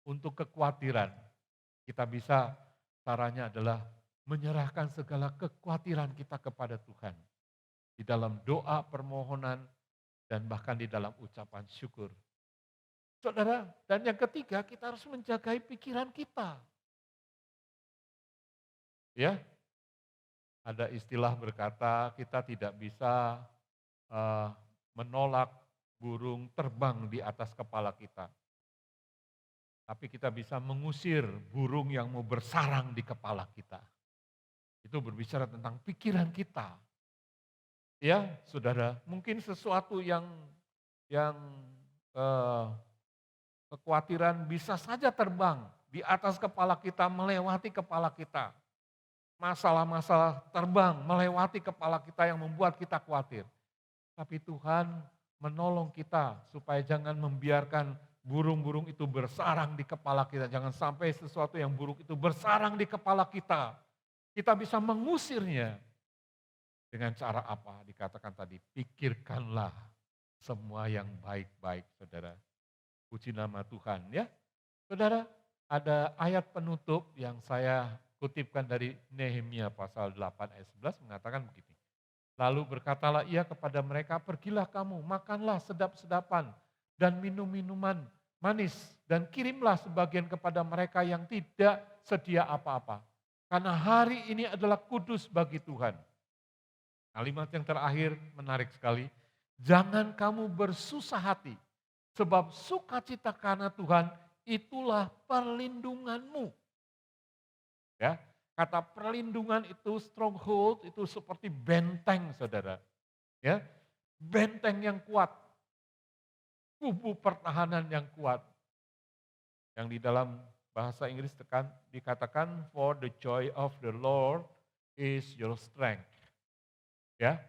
untuk kekhawatiran. Kita bisa, caranya adalah menyerahkan segala kekhawatiran kita kepada Tuhan. Di dalam doa, permohonan, dan bahkan di dalam ucapan syukur. Saudara, dan yang ketiga kita harus menjaga pikiran kita. Ya, ada istilah berkata kita tidak bisa menolak burung terbang di atas kepala kita. Tapi kita bisa mengusir burung yang mau bersarang di kepala kita. Itu berbicara tentang pikiran kita. Ya, saudara, mungkin sesuatu yang kekhawatiran bisa saja terbang di atas kepala kita, melewati kepala kita. Masalah-masalah terbang melewati kepala kita yang membuat kita khawatir. Tapi Tuhan menolong kita supaya jangan membiarkan burung-burung itu bersarang di kepala kita. Jangan sampai sesuatu yang buruk itu bersarang di kepala kita. Kita bisa mengusirnya. Dengan cara apa? Dikatakan tadi, pikirkanlah semua yang baik-baik, saudara. Puji nama Tuhan ya. Saudara, ada ayat penutup yang saya kutipkan dari Nehemia pasal 8 ayat 11 mengatakan begini. Lalu berkatalah ia kepada mereka, pergilah kamu, makanlah sedap-sedapan dan minum minuman manis dan kirimlah sebagian kepada mereka yang tidak sedia apa-apa. Karena hari ini adalah kudus bagi Tuhan. Kalimat yang terakhir menarik sekali. Jangan kamu bersusah hati, sebab sukacita karena Tuhan itulah perlindunganmu. Ya, kata perlindungan itu stronghold, itu seperti benteng, saudara. Ya, benteng yang kuat, kubu pertahanan yang kuat. yang di dalam bahasa Inggris dikatakan for the joy of the Lord is your strength. Ya,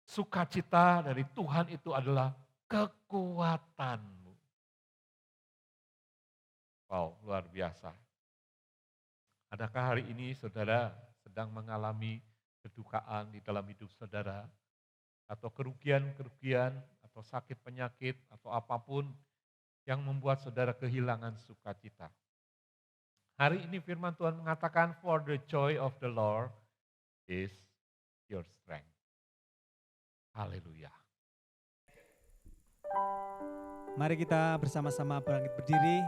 sukacita dari Tuhan itu adalah kekuatanmu. Wow, luar biasa. Adakah hari ini saudara sedang mengalami kedukaan di dalam hidup saudara? Atau kerugian-kerugian, atau sakit penyakit, atau apapun yang membuat saudara kehilangan sukacita. Hari ini firman Tuhan mengatakan, for the joy of the Lord is your strength. Haleluya. Mari kita bersama-sama bangkit berdiri.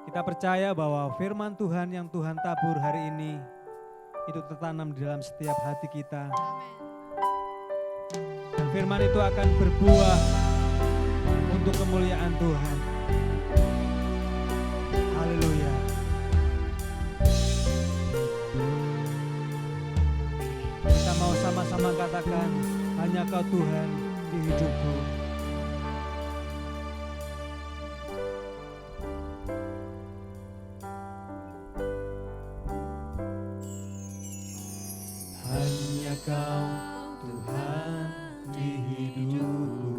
Kita percaya bahwa firman Tuhan yang Tuhan tabur hari ini itu tertanam di dalam setiap hati kita. Dan firman itu akan berbuah untuk kemuliaan Tuhan. Haleluya. Kita mau sama-sama katakan, hanya Kau Tuhan di hidupku. Hanya Kau Tuhan di hidupku.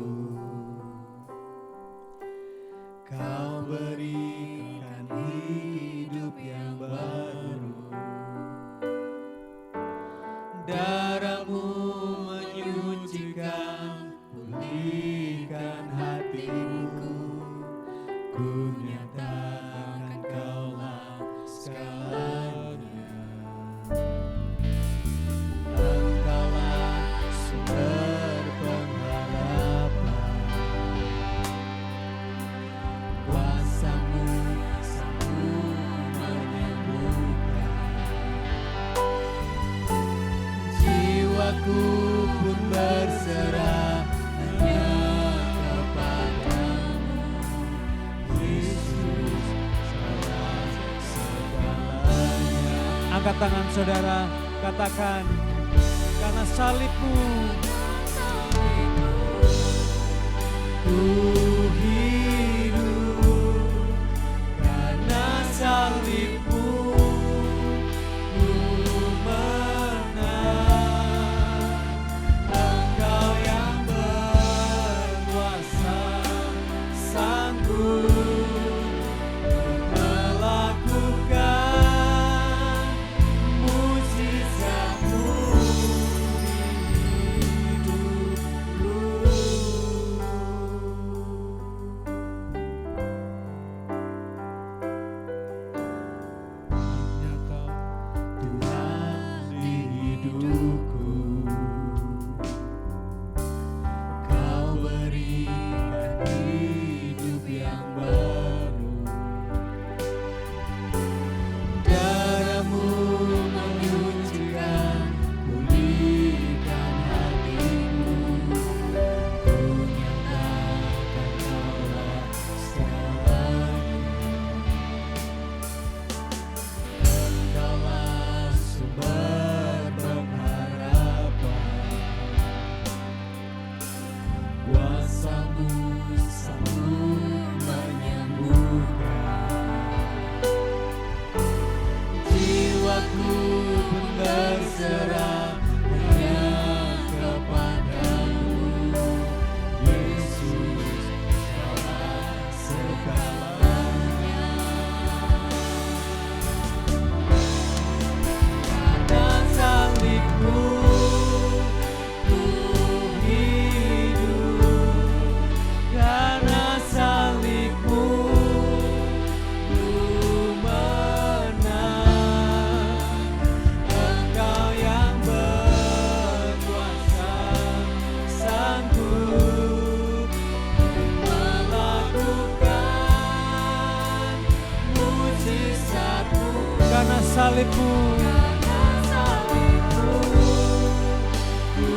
Kau berikan hidup yang baru. Darah-Mu menyucikan, pulihkan hatiku. Ku nyatakan Kaulah segalanya. Engkaulah sumber pengharapan. Kuasa-Mu sanggup menyembuhkan. Jiwaku pun berserah hanya kepadamu. Yesus, Kaulah segalanya. Angkat tangan saudara, katakan, karena salib-Mu Ku hidup karena salib-Mu. Ku menang. Engkau yang berkuasa, sanggup melakukan mujizat-Mu di hidupku. Hanya Kau Tuhan di hidupku. Kau berikan hidup yang baru. Darah-Mu menyucikan, pulihkan hatiku. Ku nyatakan Kaulah segalanya. Engkaulah sumber pengharapan. Kuasa-Mu sanggup menyembuhkan. Jiwaku pun berserah hanya kepadamu. Yesus, Kaulah segalanya. Karena salib-Mu ku hidup. Karena salib-Mu ku menang. Engkau yang berkuasa, sanggup melakukan mujizat-Mu. karena salib-Mu. Ku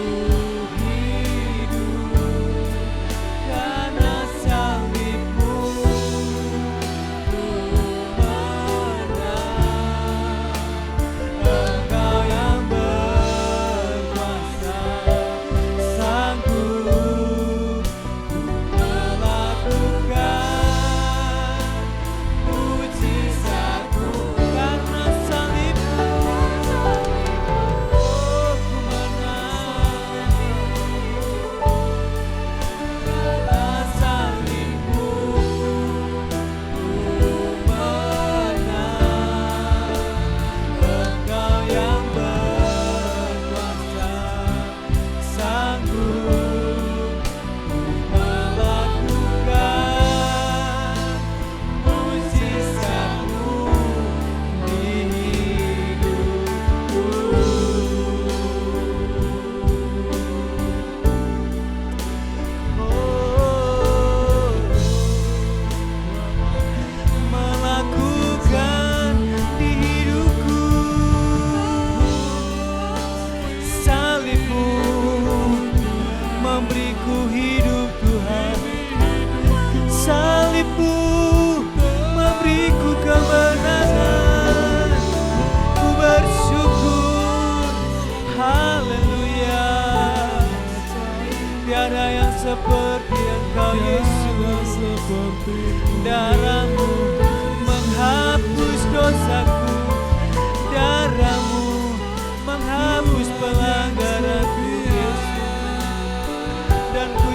hidup karena salib-Mu. Ku menang. Engkau yang berkuasa, sanggup melakukan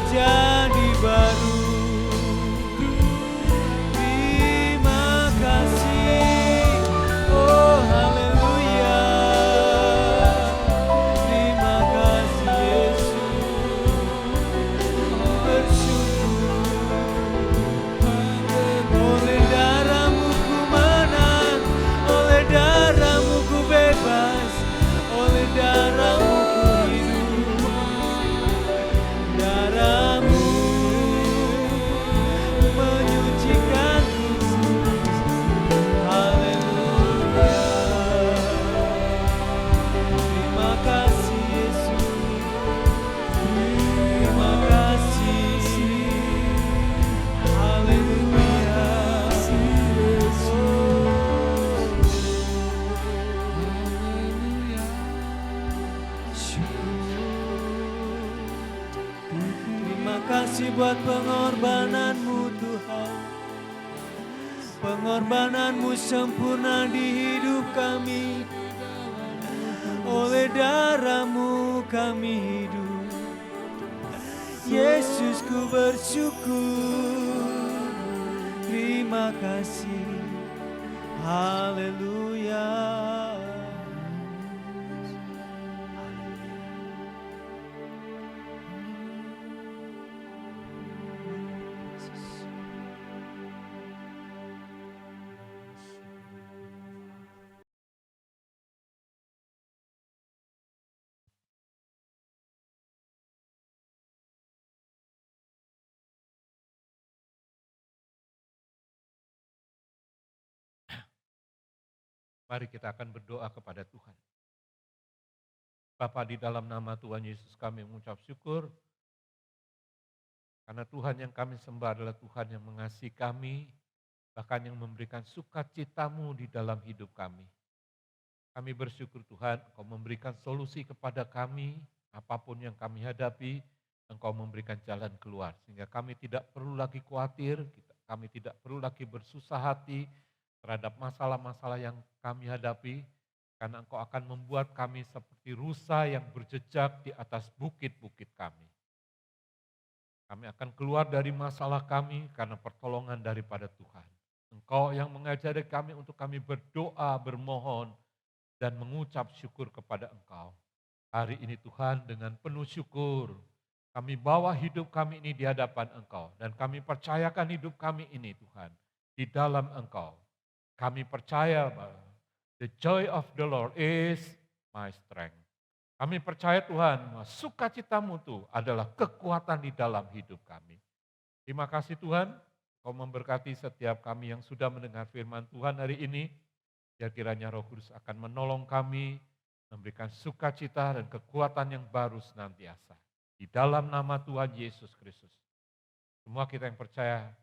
menjadi baru. Terima kasih, oh haleluya. Terima kasih Yesus, bersyukur. Oleh darah-Mu ku menang, oleh darah-Mu ku bebas, oleh darah-Mu ku hidup. Darah-Mu menyucikanku. Haleluya. Terima kasih Yesus. Terima kasih. Haleluya. Terima kasih buat pengorbanan-Mu Tuhan. Pengorbanan-Mu sempurna di hidup kami. Oleh darah-Mu kami hidup. Yesus ku bersyukur. Terima kasih. Haleluya. Mari kita akan berdoa kepada Tuhan. Bapa, di dalam nama Tuhan Yesus kami mengucap syukur. Karena Tuhan yang kami sembah adalah Tuhan yang mengasihi kami, bahkan yang memberikan sukacita-Mu di dalam hidup kami. Kami bersyukur Tuhan, Engkau memberikan solusi kepada kami, apapun yang kami hadapi, Engkau memberikan jalan keluar. Sehingga kami tidak perlu lagi khawatir, kami tidak perlu lagi bersusah hati terhadap masalah-masalah yang kami hadapi, karena Engkau akan membuat kami seperti rusa yang berjejak di atas bukit-bukit kami. Kami akan keluar dari masalah kami karena pertolongan daripada Tuhan. Engkau yang mengajari kami untuk kami berdoa, bermohon, dan mengucap syukur kepada Engkau. Hari ini Tuhan dengan penuh syukur, kami bawa hidup kami ini di hadapan Engkau. Dan kami percayakan hidup kami ini Tuhan, di dalam Engkau. Kami percaya bahwa the joy of the Lord is my strength. Kami percaya Tuhan, bahwa sukacita-Mu itu adalah kekuatan di dalam hidup kami. Terima kasih Tuhan, Kau memberkati setiap kami yang sudah mendengar firman Tuhan hari ini. Biar kiranya Roh Kudus akan menolong kami, memberikan sukacita dan kekuatan yang baru senantiasa. Di dalam nama Tuhan Yesus Kristus. Semua kita yang percaya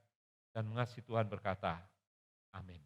dan mengasihi Tuhan berkata, amin.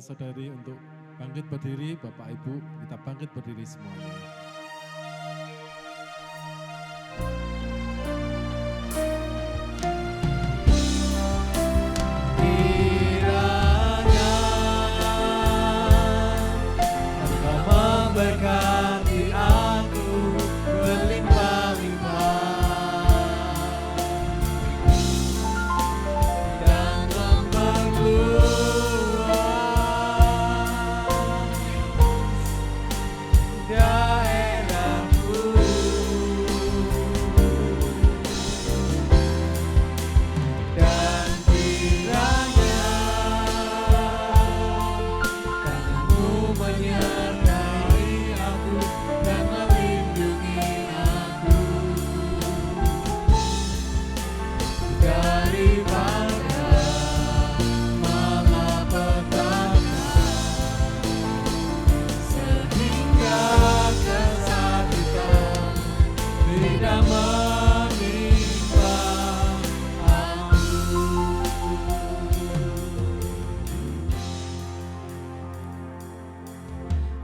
saudara-saudari untuk bangkit berdiri, Bapak Ibu, kita bangkit berdiri semuanya. Kiranya Engkau memberkati aku berlimpah-limpah dan memperluas daerahku. Dan kiranya tanganmu menyertai aku dan melindungi aku daripada malapetaka, sehingga kesakitan tidak menimpa aku.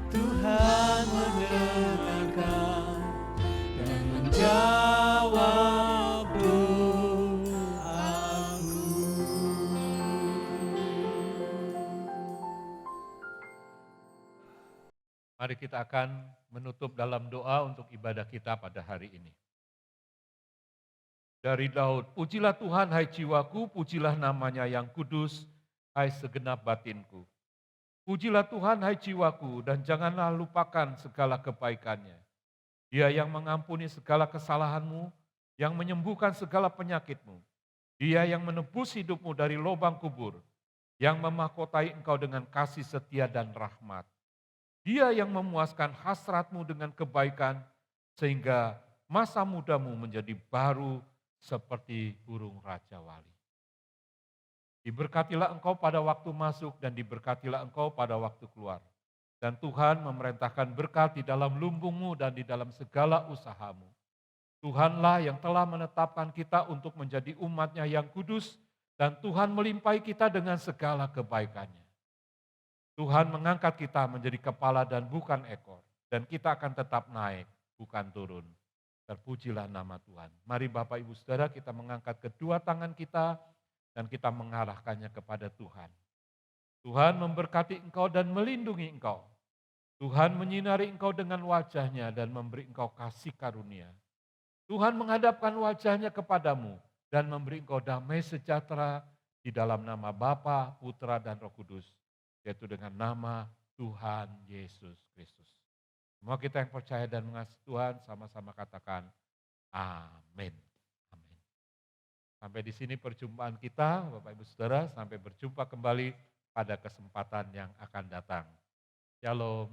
Tuhan mendengarkan dan menjawab doaku. Mari kita akan menutup dalam doa untuk ibadah kita pada hari ini. Dari Daud, pujilah Tuhan hai jiwaku, pujilah namanya yang kudus, hai segenap batinku. Pujilah Tuhan hai jiwaku dan janganlah lupakan segala kebaikannya. Dia yang mengampuni segala kesalahanmu, yang menyembuhkan segala penyakitmu. Dia yang menebus hidupmu dari lubang kubur, yang memahkotai engkau dengan kasih setia dan rahmat. Dia yang memuaskan hasratmu dengan kebaikan, sehingga masa mudamu menjadi baru seperti burung raja wali. Diberkatilah engkau pada waktu masuk dan diberkatilah engkau pada waktu keluar. Dan Tuhan memerintahkan berkat di dalam lumbungmu dan di dalam segala usahamu. Tuhanlah yang telah menetapkan kita untuk menjadi umat-Nya yang kudus dan Tuhan melimpahi kita dengan segala kebaikannya. Tuhan mengangkat kita menjadi kepala dan bukan ekor. Dan kita akan tetap naik, bukan turun. Terpujilah nama Tuhan. Mari Bapak Ibu Saudara kita mengangkat kedua tangan kita dan kita mengarahkannya kepada Tuhan. Tuhan memberkati engkau dan melindungi engkau. Tuhan menyinari engkau dengan wajah-Nya dan memberi engkau kasih karunia. Tuhan menghadapkan wajah-Nya kepadamu dan memberi engkau damai sejahtera di dalam nama Bapa, Putra, dan Roh Kudus, yaitu dengan nama Tuhan Yesus Kristus. Semua kita yang percaya dan mengasihi Tuhan sama-sama katakan amin. Amin. Sampai di sini perjumpaan kita, Bapak Ibu Saudara, sampai berjumpa kembali pada kesempatan yang akan datang. Shalom.